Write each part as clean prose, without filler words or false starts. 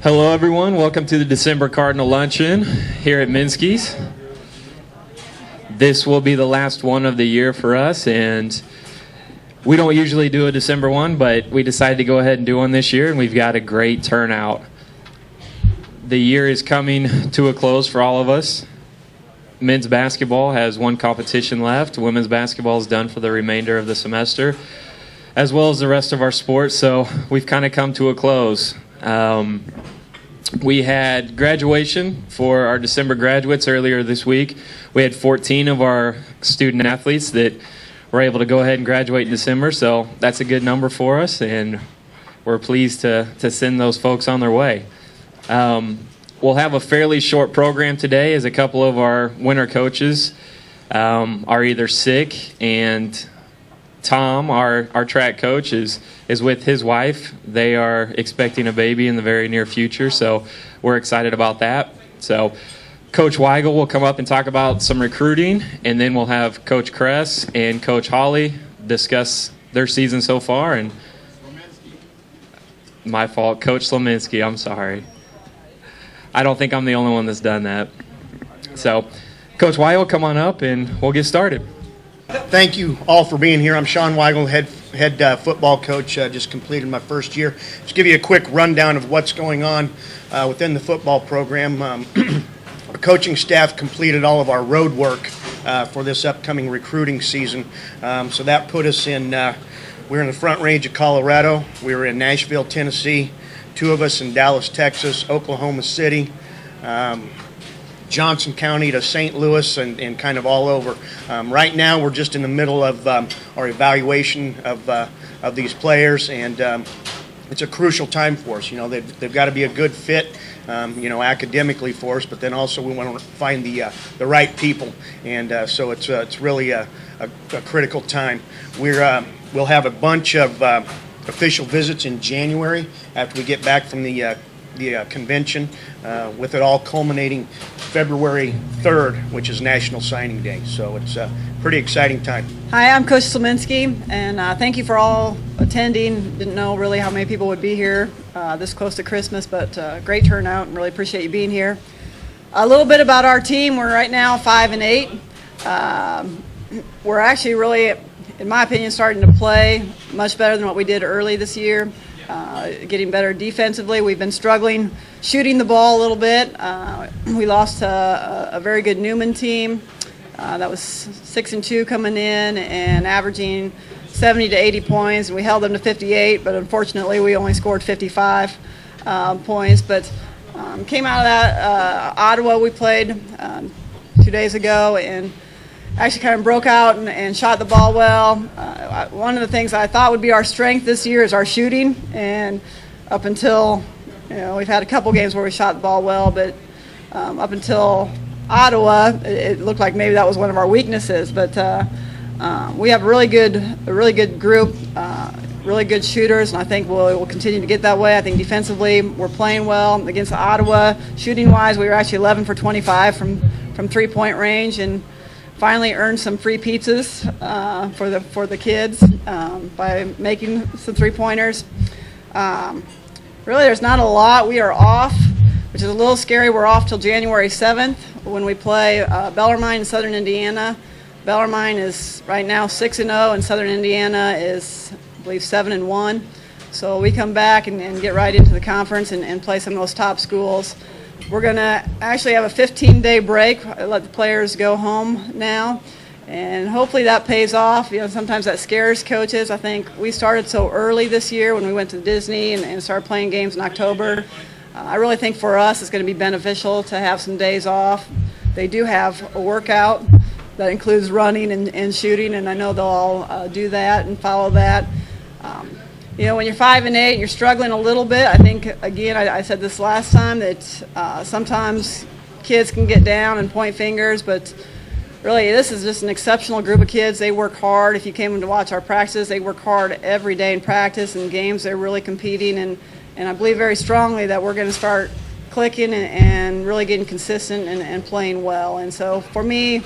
Hello, everyone. Welcome to the December Cardinal luncheon here at Minsky's. This will be the last one of the year for us, and we don't usually do a December one, but we decided to go ahead and do one this year, and we've got a great turnout. The year is coming to a close for all of us. Men's basketball has one competition left. Women's basketball is done for the remainder of the semester, as well as the rest of our sports, so we've kind of come to a close. We had graduation for our December graduates earlier this week. We had 14 of our student athletes that were able to go ahead and graduate in December, so that's a good number for us, and we're pleased to send those folks on their way. We'll have a fairly short program today as a couple of our winter coaches are either sick, and Tom, our track coach, is with his wife. They are expecting a baby in the very near future, so we're excited about that. So Coach Weigel will come up and talk about some recruiting, and then we'll have Coach Kress and Coach Hawley discuss their season so far. And my fault, Coach Minsky, I'm sorry. I don't think I'm the only one that's done that. So Coach Weigel, come on up, and we'll get started. Thank you all for being here. I'm Sean Weigel, head football coach. Just completed my first year. Just give you a quick rundown of what's going on within the football program. Our coaching staff completed all of our road work for this upcoming recruiting season. So that put us in, we're in the Front Range of Colorado. We were in Nashville, Tennessee. 2 of us in Dallas, Texas, Oklahoma City, Johnson County to St. Louis, and kind of all over. Right now, we're just in the middle of our evaluation of these players, and it's a crucial time for us. You know, they've got to be a good fit, academically for us, but then also we want to find the right people, and so it's really a critical time. We'll have a bunch of official visits in January after we get back from the convention, with it all culminating February 3rd, which is National Signing Day. So it's a pretty exciting time. Hi, I'm Coach Minsky, and thank you for all attending. Didn't know really how many people would be here this close to Christmas, but great turnout, and really appreciate you being here. A little bit about our team. We're right now 5-8. We're actually really, in my opinion, starting to play much better than what we did early this year. Getting better defensively. We've been struggling shooting the ball a little bit. We lost a very good Newman team that was 6-2 coming in and averaging 70 to 80 points, and we held them to 58, but unfortunately we only scored 55 points. But came out of that Ottawa we played 2 days ago, and actually kind of broke out and shot the ball well. One of the things I thought would be our strength this year is our shooting, and up until, we've had a couple games where we shot the ball well, but up until Ottawa, it looked like maybe that was one of our weaknesses. But we have a really good group, really good shooters, and I think we'll continue to get that way. I think defensively we're playing well. Against Ottawa, shooting-wise, we were actually 11 for 25 from three-point range, and finally earned some free pizzas for the kids by making some three-pointers. Really, there's not a lot. We are off, which is a little scary. We're off till January 7th when we play Bellarmine in Southern Indiana. Bellarmine is right now 6-0, and Southern Indiana is, I believe, 7-1. So we come back and get right into the conference and play some of those top schools. We're going to actually have a 15-day break, let the players go home now, and hopefully that pays off. Sometimes that scares coaches. I think we started so early this year when we went to Disney and started playing games in October. I really think for us it's going to be beneficial to have some days off. They do have a workout that includes running and shooting, and I know they'll all do that and follow that. When you're 5-8, you're struggling a little bit. I think, again, I said this last time, that sometimes kids can get down and point fingers, but really this is just an exceptional group of kids. They work hard. If you came to watch our practices, they work hard every day in practice and games. They're really competing, and I believe very strongly that we're going to start clicking and really getting consistent and playing well. And so for me,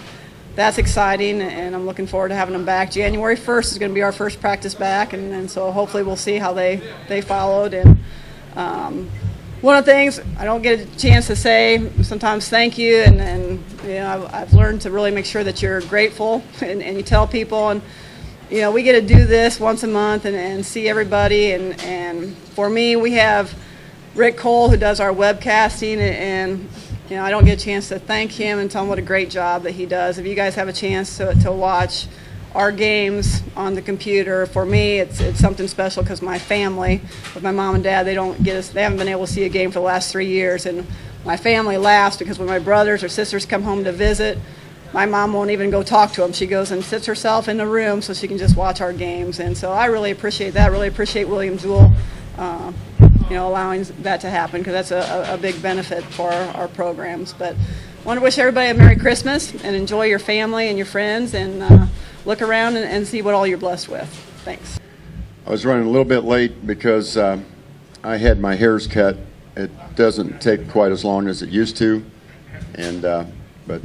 that's exciting, and I'm looking forward to having them back. January 1st is going to be our first practice back, and so hopefully we'll see how they followed. And one of the things I don't get a chance to say sometimes thank you, and you know, I've learned to really make sure that you're grateful and you tell people. And you know, we get to do this once a month and see everybody. And for me, we have Rick Cole, who does our webcasting, and you know, I don't get a chance to thank him and tell him what a great job that he does. If you guys have a chance to watch our games on the computer, for me, it's something special because my family, with my mom and dad, they haven't been able to see a game for the last 3 years, and my family laughs because when my brothers or sisters come home to visit, my mom won't even go talk to them. She goes and sits herself in the room so she can just watch our games. And so I really appreciate that. Really appreciate William Jewell, you know, allowing that to happen, because that's a big benefit for our programs. But I want to wish everybody a Merry Christmas and enjoy your family and your friends, and look around and see what all you're blessed with. Thanks. I was running a little bit late because I had my hairs cut. It doesn't take quite as long as it used to, and but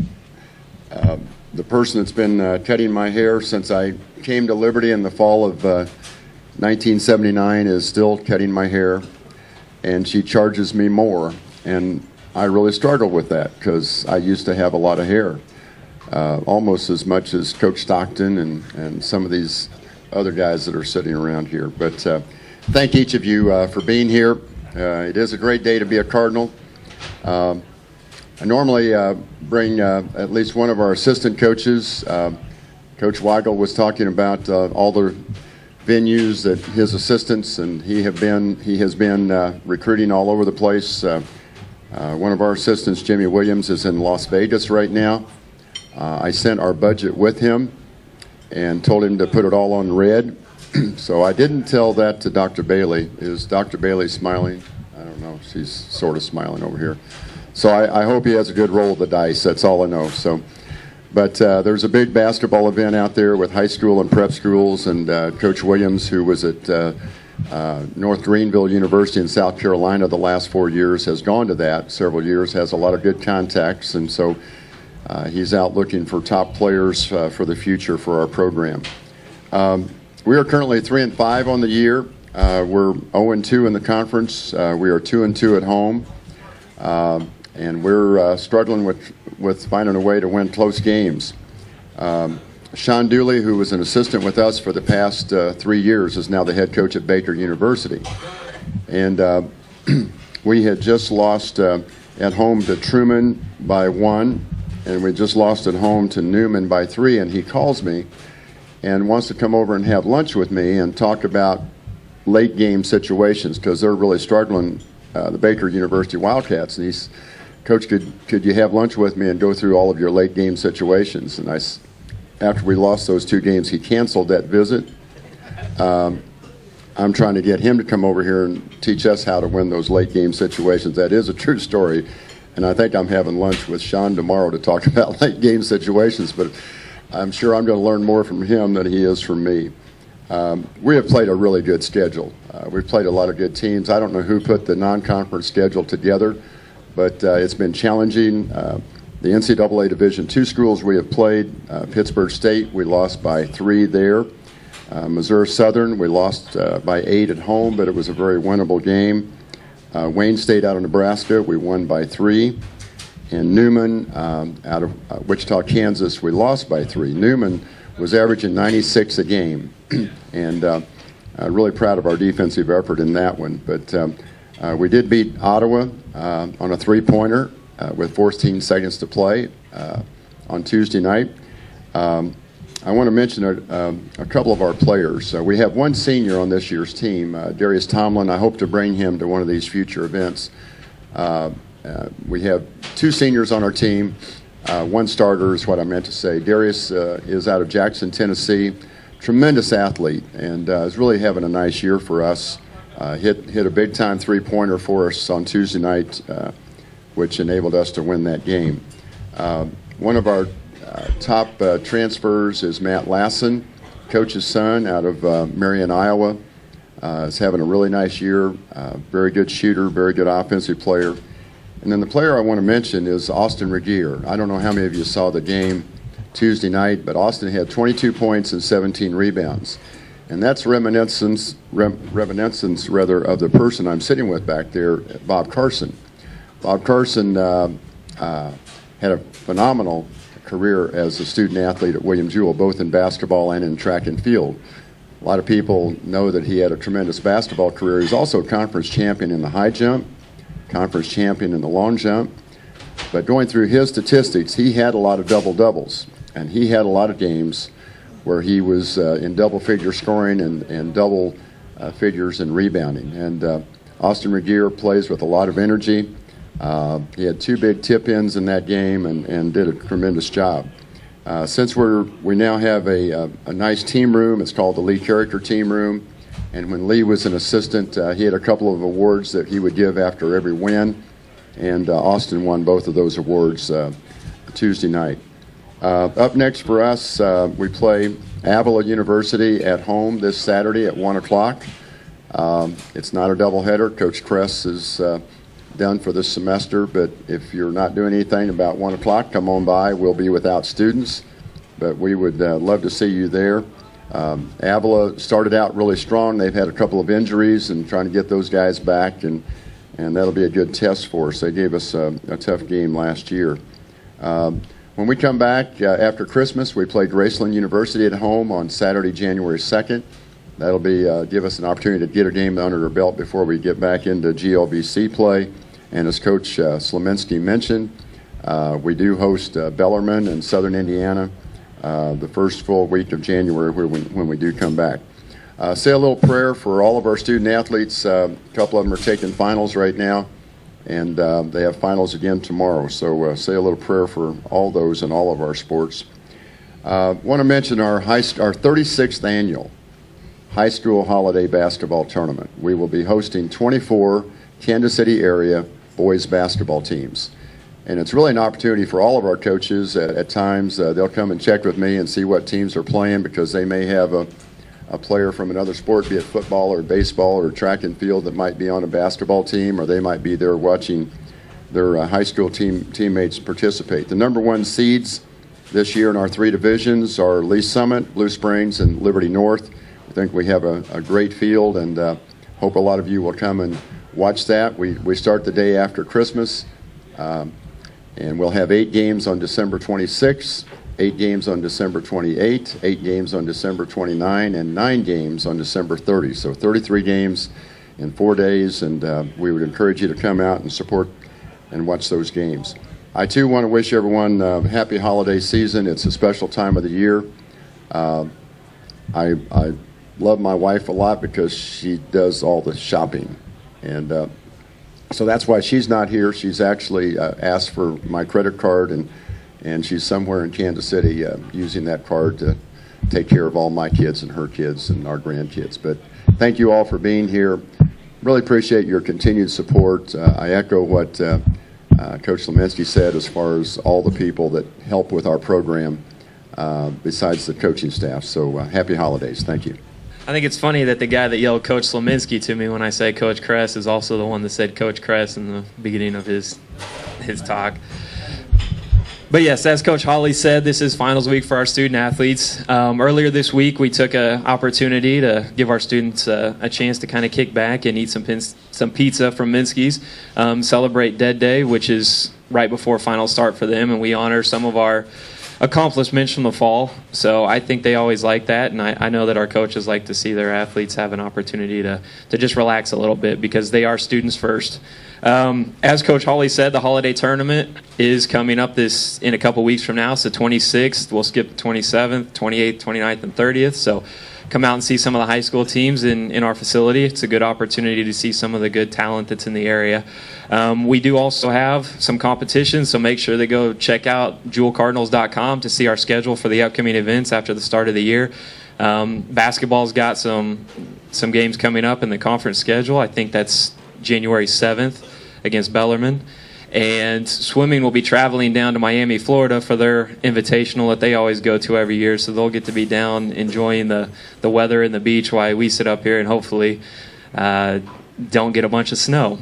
the person that's been cutting my hair since I came to Liberty in the fall of 1979 is still cutting my hair, and she charges me more, and I really struggle with that because I used to have a lot of hair, almost as much as Coach Stockton and some of these other guys that are sitting around here. But thank each of you for being here. It is a great day to be a Cardinal. I normally bring at least one of our assistant coaches. Coach Weigel was talking about all the venues that his assistants and he has been recruiting all over the place. One of our assistants, Jimmy Williams, is in Las Vegas right now. I sent our budget with him and told him to put it all on red. So I didn't tell that to Dr. Bailey. Is Dr. Bailey smiling? I don't know. She's sort of smiling over here. So I hope he has a good roll of the dice. That's all I know. So, but there's a big basketball event out there with high school and prep schools, and Coach Williams, who was at North Greenville University in South Carolina the last 4 years, has gone to that several years, has a lot of good contacts, and so he's out looking for top players for the future for our program. We are currently 3-5 on the year. We're 0-2 in the conference. We are 2-2 at home. And we're struggling with finding a way to win close games. Sean Dooley, who was an assistant with us for the past 3 years, is now the head coach at Baker University. And we had just lost at home to Truman by 1, and we just lost at home to Newman by 3, and he calls me and wants to come over and have lunch with me and talk about late game situations, because they're really struggling, the Baker University Wildcats. And he's, Coach, could you have lunch with me and go through all of your late game situations? And after we lost those 2 games, he canceled that visit. I'm trying to get him to come over here and teach us how to win those late game situations. That is a true story. And I think I'm having lunch with Sean tomorrow to talk about late game situations, but I'm sure I'm going to learn more from him than he is from me. We have played a really good schedule. We've played a lot of good teams. I don't know who put the non-conference schedule together, but it's been challenging. The NCAA Division II schools we have played, Pittsburgh State, we lost by 3 there. Missouri Southern, we lost by 8 at home, but it was a very winnable game. Wayne State out of Nebraska, we won by 3. And Newman out of Wichita, Kansas, we lost by 3. Newman was averaging 96 a game, and really proud of our defensive effort in that one. But we did beat Ottawa on a 3-pointer with 14 seconds to play on Tuesday night. I want to mention a couple of our players. We have one senior on this year's team, Darius Tomlin. I hope to bring him to one of these future events. We have 2 seniors on our team. 1 starter is what I meant to say. Darius is out of Jackson, Tennessee. Tremendous athlete, and is really having a nice year for us. Hit a big-time 3-pointer for us on Tuesday night, which enabled us to win that game. One of our top transfers is Matt Lassen, coach's son out of Marion, Iowa. Is having a really nice year. Very good shooter, very good offensive player. And then the player I want to mention is Austin Regier. I don't know how many of you saw the game Tuesday night, but Austin had 22 points and 17 rebounds. And that's reminiscence rather of the person I'm sitting with back there, Bob Carson. Bob Carson had a phenomenal career as a student athlete at William Jewell, both in basketball and in track and field. A lot of people know that he had a tremendous basketball career. He's also a conference champion in the high jump, conference champion in the long jump. But going through his statistics, he had a lot of double-doubles, and he had a lot of games where he was in double-figure scoring and double figures in rebounding. And Austin Regier plays with a lot of energy. He had 2 big tip-ins in that game and did a tremendous job. Since we now have a nice team room, it's called the Lee Character Team Room. And when Lee was an assistant, he had a couple of awards that he would give after every win. And Austin won both of those awards Tuesday night. Up next for us, we play Avila University at home this Saturday at 1 o'clock. It's not a doubleheader. Coach Kress is done for this semester, but if you're not doing anything about 1 o'clock, come on by. We'll be without students, but we would love to see you there. Avila started out really strong. They've had a couple of injuries and trying to get those guys back, and that'll be a good test for us. They gave us a tough game last year. When we come back after Christmas, we play Graceland University at home on Saturday, January 2nd. That'll be give us an opportunity to get a game under our belt before we get back into GLVC play. And as Coach Slominski mentioned, we do host Bellarmine in Southern Indiana the first full week of January when we do come back. Say a little prayer for all of our student athletes. A couple of them are taking finals right now, and they have finals again tomorrow. So say a little prayer for all those in all of our sports. Want to mention our 36th annual high school holiday basketball tournament. We will be hosting 24 Kansas City area boys basketball teams. And it's really an opportunity for all of our coaches. At times, they'll come and check with me and see what teams are playing, because they may have a player from another sport, be it football or baseball or track and field, that might be on a basketball team, or they might be there watching their high school teammates participate. The number 1 seeds this year in our 3 divisions are Lee Summit, Blue Springs, and Liberty North. I think we have a great field, and hope a lot of you will come and watch that. We start the day after Christmas, and we'll have 8 games on December 26th, 8 games on December 28th, 8 games on December 29th, and 9 games on December 30th. So 33 games in 4 days, and we would encourage you to come out and support and watch those games. I, too, want to wish everyone a happy holiday season. It's a special time of the year. I love my wife a lot because she does all the shopping, and so that's why she's not here. She's actually asked for my credit card, and she's somewhere in Kansas City using that card to take care of all my kids and her kids and our grandkids. But thank you all for being here. Really appreciate your continued support. I echo what Coach Slominski said as far as all the people that help with our program besides the coaching staff. So happy holidays. Thank you. I think it's funny that the guy that yelled Coach Slominski to me when I say Coach Kress is also the one that said Coach Kress in the beginning of his talk. But yes, as Coach Hawley said, this is finals week for our student athletes. Earlier this week, we took an opportunity to give our students a chance to kind of kick back and eat some pizza from Minsky's, celebrate Dead Day, which is right before final start for them, and we honor some of our accomplishments from the fall. So I think they always like that, and I know that our coaches like to see their athletes have an opportunity to just relax a little bit, because they are students first. As Coach Hawley said, the holiday tournament is coming up in a couple weeks from now. So 26th, we'll skip 27th, 28th, 29th, and 30th. So come out and see some of the high school teams in our facility. It's a good opportunity to see some of the good talent that's in the area. We do also have some competitions, so make sure to go check out jewelcardinals.com to see our schedule for the upcoming events after the start of the year. Basketball's got some games coming up in the conference schedule. I think that's January 7th against Bellarmine. And swimming will be traveling down to Miami, Florida for their invitational that they always go to every year. So they'll get to be down enjoying the weather and the beach while we sit up here and hopefully don't get a bunch of snow.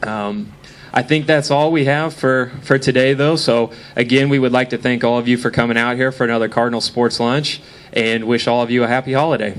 I think that's all we have for today, though. So, again, we would like to thank all of you for coming out here for another Cardinal Sports Lunch and wish all of you a happy holiday.